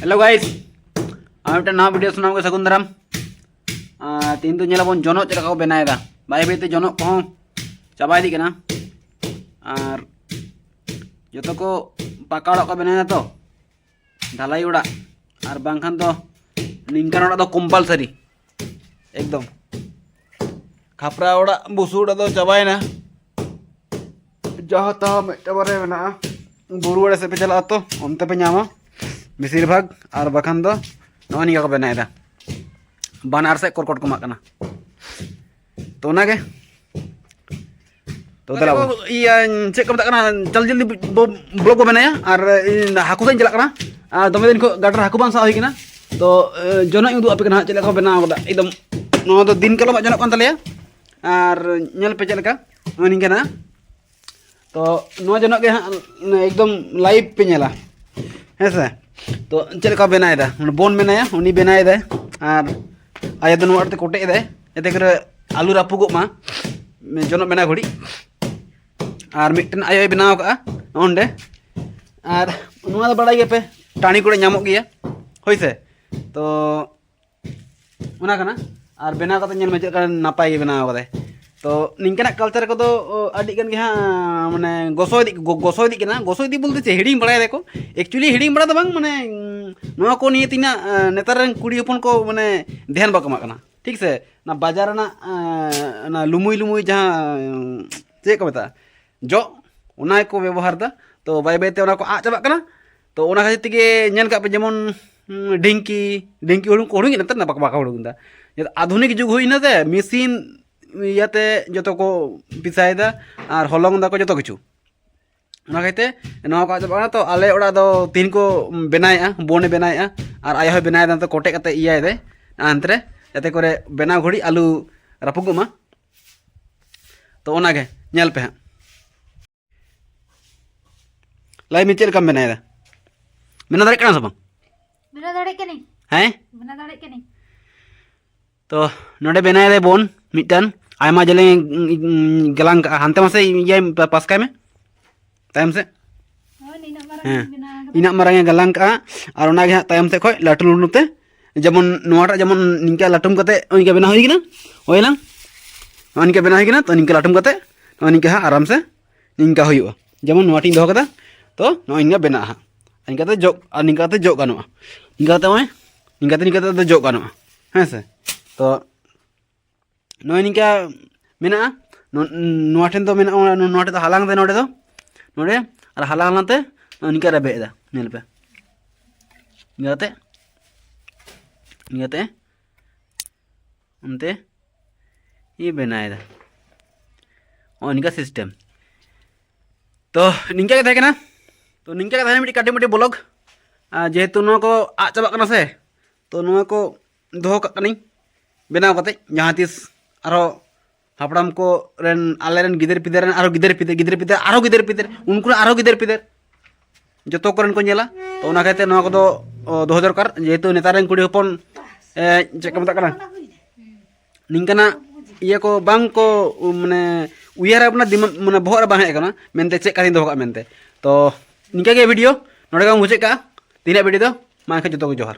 Hello guys Amte नवा video Sunam के सगुन दाराम तीन तो नेलाबन जनो चेक को बनाएदा बाय बायते जनो को चाबा इदी कना और जतो को पाका ओड़ा को बनाएदा तो ढालाई ओड़ा और बांखान तो निंकान ओड़ा तो कंपलसरी एकदम खापरा ओड़ा बुसु ओड़ा तो चाबायना जहाँ तहाँ मिट्टे बारे बना बुरु ओड़ा से पे चला तो उनते पे ᱧᱟᱢᱟ बेसिर भाग और बखान दो नॉनी का बनाएदा बानार से कोरकोट को माकना तो ना के तो दला ये चेक को बताना चल जल्दी ब्लॉग को बनाया और हाकू से चला करना दमे दिन को गाटर हाकू बांग सा होई किना तो जोना उदु आपे कना चले को बना एकदम नो तो दिन कलो जोना कोन तलेया और नेल पे चलका नॉनी केना तो नो जोना के एकदम लाइव पे नेला है तो चलका बनाएदा बोन बनाया उनी बनाएदा और आया दो नोट कोटे दे एते कर आलू रापुगो मा जोनो बना घड़ी और मिटन आयो बनाव का ओंडे और नुआ दो बड़ाई पे टाणी कोड़े नामो गया होइसे तो उना कना और बना कते नेल में चेक नापाय गे बनाव कते तो निंकना कल्चर को तो अडी गन गे हा माने गोसो दी कना गोसो दी बोलते चे हिडिंग बड़ाय देखो एक्चुअली हिडिंग बड़ा तो बांग माने नुआ को निये तिना नेतार रन कुड़ी हपन को माने ध्यान बाको माकना ठीक से ना बाजार ना ना लुमुई लुमुई जहां चे को बता जो उना को व्यवहार दा तो बाय बाय ते उना को आ चाबा कना तो उना खातिर तिगे नेल का पे जेमन ढिंकी ढिंकी हुडुं को हुडुं नेतार ना बाका बाका हुडुं दा आधुनिक जुग हुइना ते मेसिन याते जतो को पिसायदा और हलंग दा को जतो किछु उना खाइते नवा को चाबा तो आले ओड़ा दो तीन को बनाया बोने बनाया और आया हो बनाया तो कोटे कते इया दे आंतरे जाते करे बना घड़ी आलू रापुगो मा तो ओना गे नेल पे हा लाई मिचेल कम बनाया बना दाड़े कना सब बना दाड़े के नहीं हैं बना दाड़े के नहीं तो नोडे बनाया दे बोन मिटन आयमा जले गलांग हानते मासे ये पासकाय में तायम से इना मारंग गलांग का और ओना गे तायम से खय लाटू लुनुते जेमन नोटा जेमन निंका लाटुम कते ओनिका बना होई किना होइलां ओनिका बना होई किना तो निंका लाटुम कते ओनिका आराम से निंका होइबा जेमन नोटी दो कदा तो नोइना बना हा निंका ते जोक और निंका ते जोक गानोआ निंका ते जोक गानोआ हैं से तो नोय निंका मेना नोआ ठेन तो मेना नोटे तो हालांग दे नोडे और हालांग लाते निंका रेबेदा नेल पे निगाते उनते ये बनाएदा और निका सिस्टम तो निंका के थाकेना तो निंका के थाने मिटी काटे मिटी ब्लॉग जेहेतु नो को आ चाबा कना से तो नो को दोहो कनी बनाव कते जहां तिस आरो हापड़ाम को रेन आले रेन गिदर पिदर आरो गिदर पिदर उनको आरो गिदर पिदर जतो करन को नेला तो ओना खाते नो को दो दोहो दरकार जेहेतु नेतार रेन कुड़ी हपन चेक मता कना निंकना इया को बांग को माने उयार अपना दिम माने बहर बांग हे कना मेनते चेक कानी दोहो का मेनते तो निंका के वीडियो नोडे का मुझे का तीना वीडियो दो मा के जतो को जोहार।